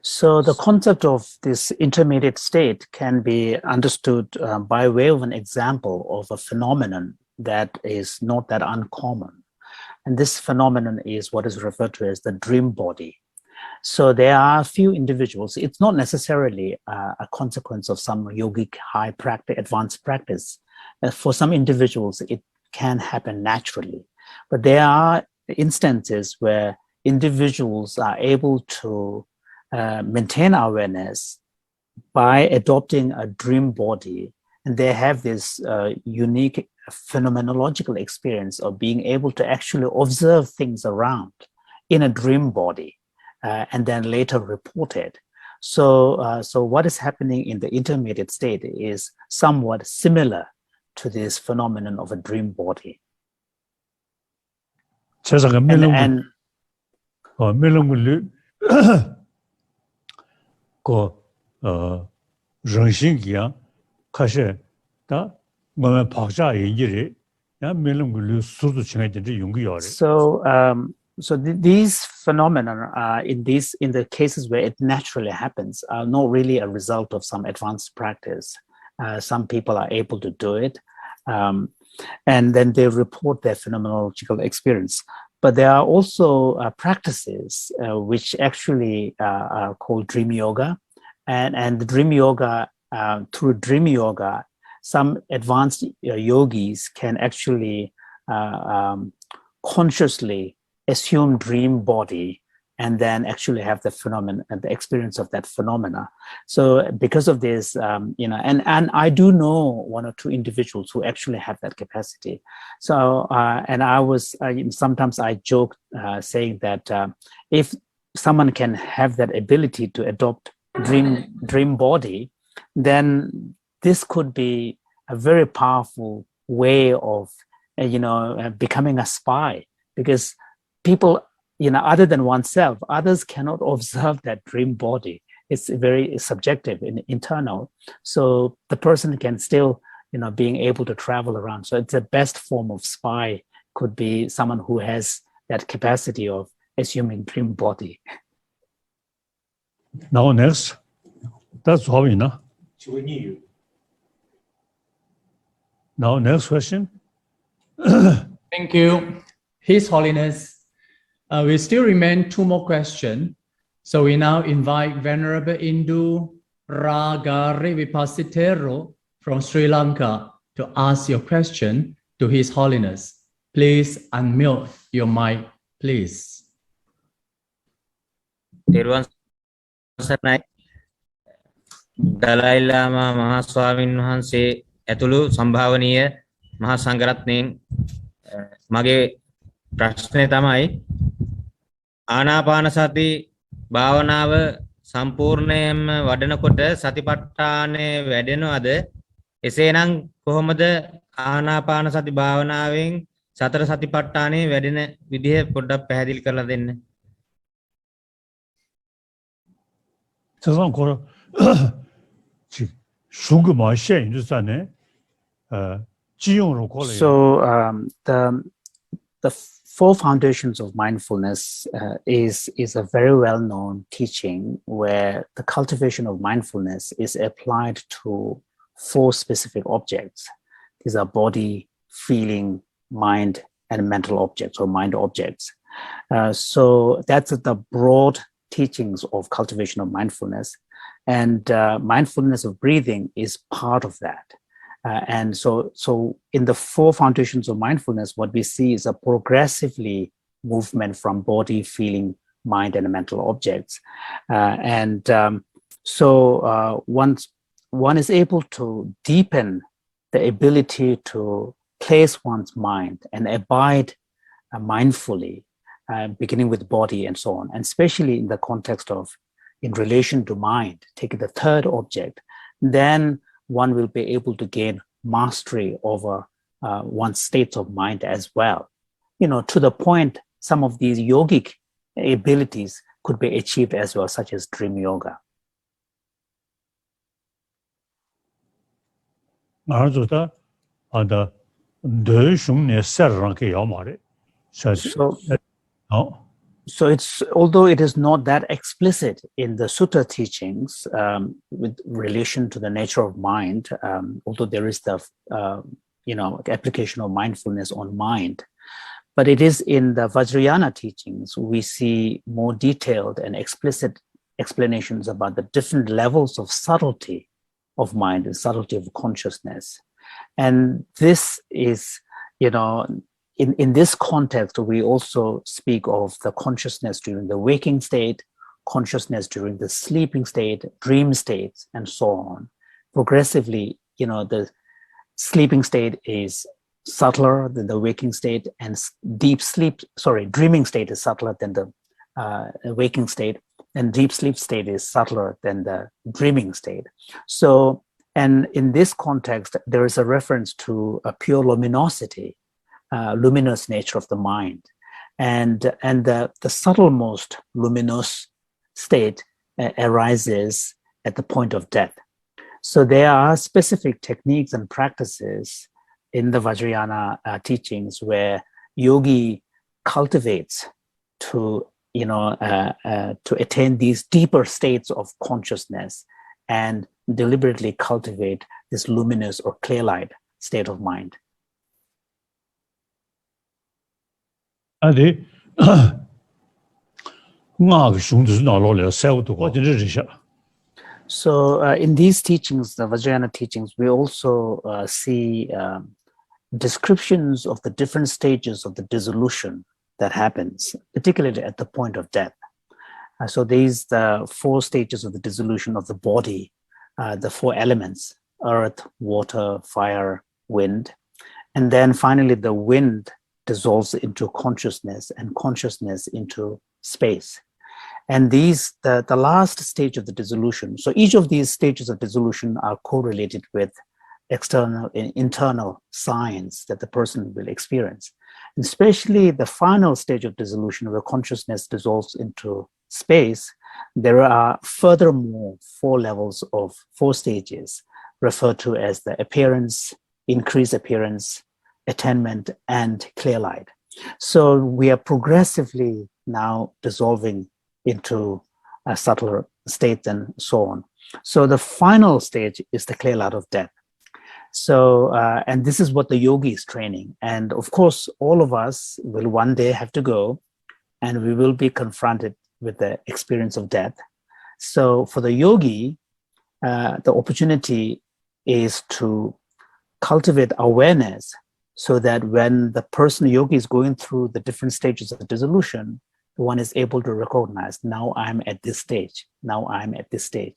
S2: So the concept of this intermediate state can be understood by way of an example of a phenomenon that is not that uncommon. And this phenomenon is what is referred to as the dream body. So there are a few individuals, it's not necessarily a consequence of some yogic high practice, advanced practice. For some individuals, it can happen naturally. But there are instances where individuals are able to maintain awareness by adopting a dream body, and they have this unique phenomenological experience of being able to actually observe things around in a dream body and then later report it. So what is happening in the intermediate state is somewhat similar to this phenomenon of a dream body. So So these phenomena in the cases where it naturally happens are not really a result of some advanced practice. Some people are able to do it, and then they report their phenomenological experience. But there are also practices which actually are called dream yoga, and the dream yoga, through dream yoga, some advanced yogis can actually consciously assume dream body and then actually have the phenomenon and the experience of that phenomena. So because of this, and I do know one or two individuals who actually have that capacity. So, and sometimes I joke saying that if someone can have that ability to adopt dream body, then this could be a very powerful way of, becoming a spy, because people, other than oneself, others cannot observe that dream body. It's very subjective and internal. So the person can still, being able to travel around. So it's the best form of spy could be someone who has that capacity of assuming dream body.
S1: Now next, that's all we know. Now next question.
S3: Thank you, His Holiness. We still remain two more questions. So we now invite Venerable Indu Ragari Vipasitero from Sri Lanka to ask your question to His Holiness. Please unmute your mic, please.
S9: Day-1 Dalai Lama Mahaswamin Wahanse ඇතුළු සම්භාවනීය මහා සංඝරත්නයෙන් මගේ ප්‍රශ්නේ තමයි ආනාපාන සති භාවනාව සම්පූර්ණයෙන්ම වඩනකොට සතිපට්ඨානය වැඩෙනවද? එසේනම් කොහොමද ආනාපාන සති භාවනාවෙන් සතර සතිපට්ඨානය වැඩෙන විදිහ පොඩ්ඩක් පැහැදිලි කරලා දෙන්න.
S2: So the four foundations of mindfulness is a very well-known teaching where the cultivation of mindfulness is applied to four specific objects. These are body, feeling, mind, and mental objects or mind objects. So that's the broad teachings of cultivation of mindfulness. And mindfulness of breathing is part of that. And so in the four foundations of mindfulness, what we see is a progressively movement from body, feeling, mind, and mental objects. So once one is able to deepen the ability to place one's mind and abide mindfully, beginning with body and so on, and especially in the context of in relation to mind, taking the third object, then one will be able to gain mastery over one's states of mind as well. To the point, some of these yogic abilities could be achieved as well, such as dream yoga. So it's, although it is not that explicit in the sutta teachings with relation to the nature of mind, although there is the application of mindfulness on mind, but it is in the Vajrayana teachings we see more detailed and explicit explanations about the different levels of subtlety of mind and subtlety of consciousness. And this is, in this context, we also speak of the consciousness during the waking state, consciousness during the sleeping state, dream states, and so on. Progressively, the sleeping state is subtler than the waking state, and dreaming state is subtler than the waking state, and deep sleep state is subtler than the dreaming state. So, and in this context, there is a reference to a pure luminosity, luminous nature of the mind, and the subtlemost luminous state arises at the point of death. So there are specific techniques and practices in the Vajrayana teachings where yogi cultivates to to attain these deeper states of consciousness and deliberately cultivate this luminous or clear-light state of mind. So in these teachings, the Vajrayana teachings, we also see descriptions of the different stages of the dissolution that happens, particularly at the point of death. So these the 4 stages of the dissolution of the body, the 4 elements: earth, water, fire, wind. And then finally the wind dissolves into consciousness and consciousness into space. And these, the last stage of the dissolution, so each of these stages of dissolution are correlated with external and internal signs that the person will experience. And especially the final stage of dissolution, where consciousness dissolves into space, there are furthermore 4 levels of 4 stages referred to as the appearance, increased appearance, attainment, and clear light. So we are progressively now dissolving into a subtler state and so on. So the final stage is the clear light of death. So, and this is what the yogi is training. And of course, all of us will one day have to go, and we will be confronted with the experience of death. So for the yogi, the opportunity is to cultivate awareness so that when the person yogi is going through the different stages of dissolution, one is able to recognize, now I'm at this stage, now I'm at this stage.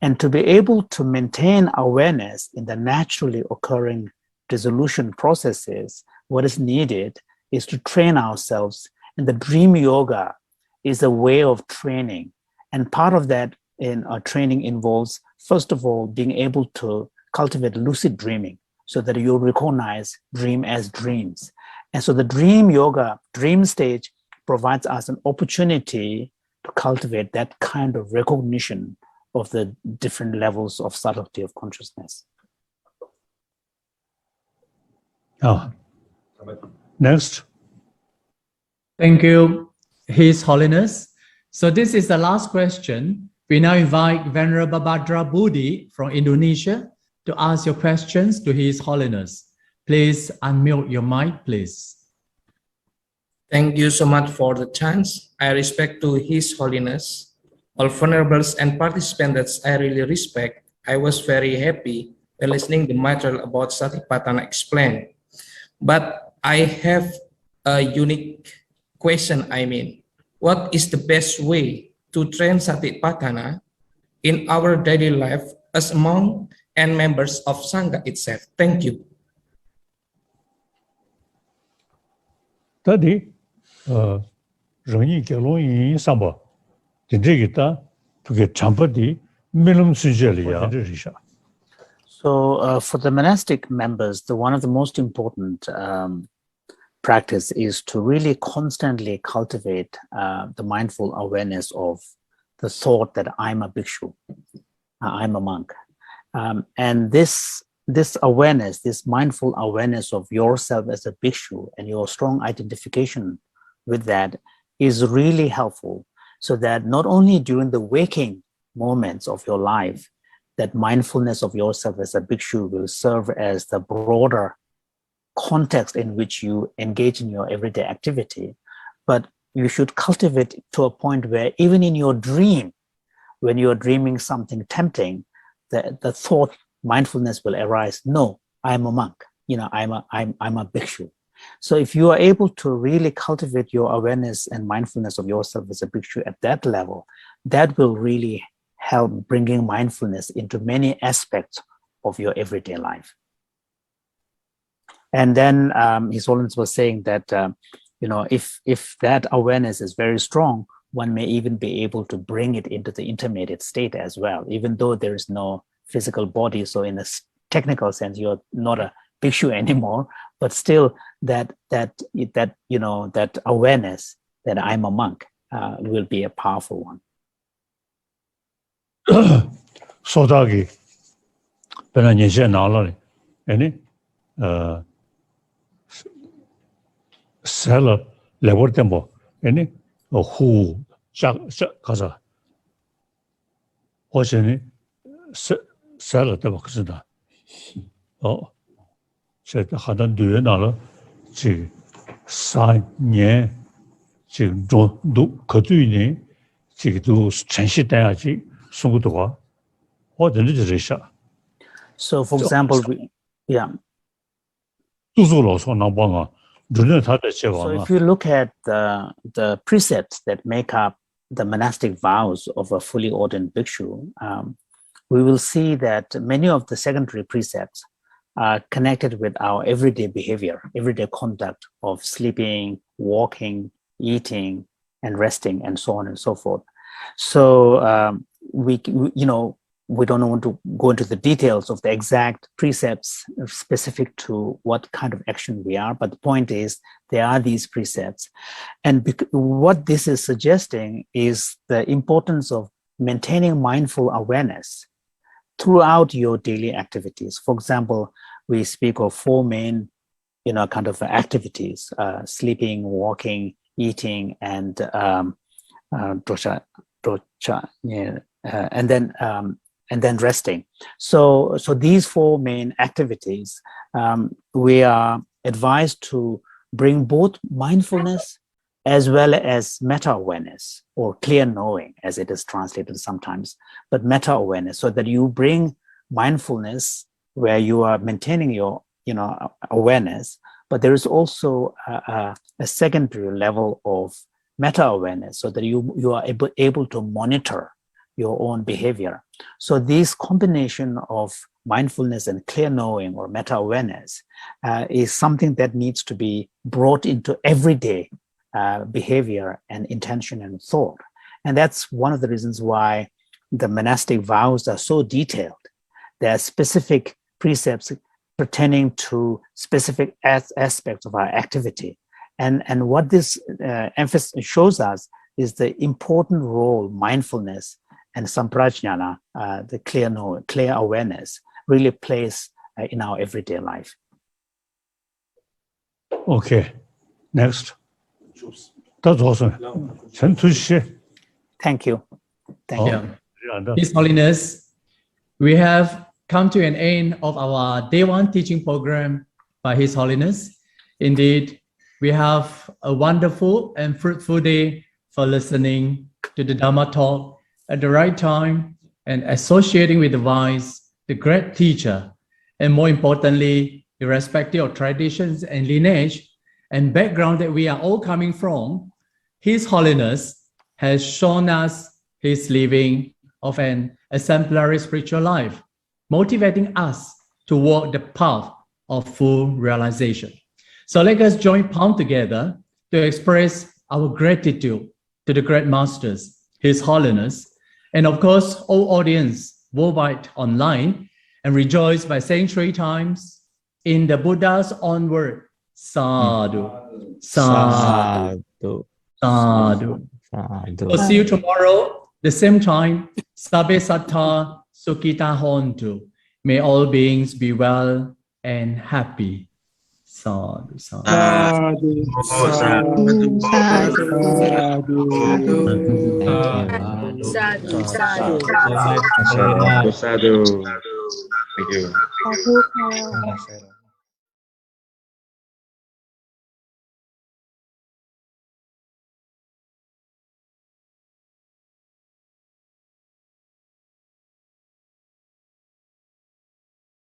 S2: And to be able to maintain awareness in the naturally occurring dissolution processes, what is needed is to train ourselves. And the dream yoga is a way of training. And part of that in our training involves, first of all, being able to cultivate lucid dreaming so that you recognize dream as dreams. And so the dream yoga, dream stage, provides us an opportunity to cultivate that kind of recognition of the different levels of subtlety of consciousness.
S1: Next.
S3: Thank you, His Holiness. So this is the last question. We now invite Venerable Bhadra Budi from Indonesia to ask your questions to His Holiness. Please unmute your mic, please.
S10: Thank you so much for the chance. I respect to His Holiness, all venerables and participants I really respect. I was very happy when listening the material about Satipatthana explained. But I have a unique question. What is the best way to train Satipatthana in our daily life as monk and members of Sangha itself? Thank you.
S2: So for the monastic members, one of the most important practice is to really constantly cultivate the mindful awareness of the thought that I'm a bhikshu, I'm a monk. And this awareness, this mindful awareness of yourself as a bhikshu and your strong identification with that is really helpful, so that not only during the waking moments of your life, that mindfulness of yourself as a bhikshu will serve as the broader context in which you engage in your everyday activity, but you should cultivate to a point where even in your dream, when you're dreaming something tempting, the thought mindfulness will arise. No, I'm a monk. I'm a bhikshu. So if you are able to really cultivate your awareness and mindfulness of yourself as a bhikshu at that level, that will really help bringing mindfulness into many aspects of your everyday life. And then His Holiness was saying that if that awareness is very strong, one may even be able to bring it into the intermediate state as well, even though there is no physical body. So in a technical sense, you're not a bhikshu anymore, but still that awareness that I'm a monk will be a powerful one.
S1: Sodagi, Penanyesha Nalari, any Sella Levortembo, any 후 가서 어제는 살았다 박스다 저 하던 뒤에 나를 지금 4년 지금 좀도 그뒤에 지금도 전시돼야지 송도가 어디는 저리샤
S2: So, for example, yeah.
S1: 두수로서 나방아 눈에 다들
S2: So
S1: 제왕아
S2: if you look at the precepts that make up the monastic vows of a fully ordained bhikshu, we will see that many of the secondary precepts are connected with our everyday behavior, everyday conduct of sleeping, walking, eating, and resting, and so on and so forth. So we don't want to go into the details of the exact precepts specific to what kind of action we are, but the point is there are these precepts. And what this is suggesting is the importance of maintaining mindful awareness throughout your daily activities. For example, we speak of 4 main, kind of activities: sleeping, walking, eating, and and then resting. So these 4 main activities, we are advised to bring both mindfulness as well as meta-awareness, or clear knowing, as it is translated sometimes, but meta-awareness, so that you bring mindfulness where you are maintaining your awareness, but there is also a secondary level of meta-awareness, so that you are able to monitor your own behavior. So this combination of mindfulness and clear knowing, or meta-awareness, is something that needs to be brought into everyday behavior and intention and thought. And that's one of the reasons why the monastic vows are so detailed. There are specific precepts pertaining to specific aspects of our activity. And what this emphasis shows us is the important role mindfulness and samprajnana, the clear awareness, really plays in our everyday life.
S1: Okay, next. That's awesome.
S2: Thank you. Thank you.
S3: His Holiness, we have come to an end of our Day 1 teaching program by His Holiness. Indeed, we have a wonderful and fruitful day for listening to the Dhamma talk at the right time and associating with the wise, the great teacher, and more importantly, irrespective of traditions and lineage and background that we are all coming from, His Holiness has shown us his living of an exemplary spiritual life, motivating us to walk the path of full realization. So let us join palm together to express our gratitude to the great masters, His Holiness, and of course, all audience worldwide online, and rejoice by saying 3 times in the Buddha's own word, Sadhu, Sadhu, Sadhu. We'll see you tomorrow, the same time. Sabbe sattva sukhita hontu. May all beings be well and happy. Sadhu, sadhu.
S7: Sadhu. Thank you.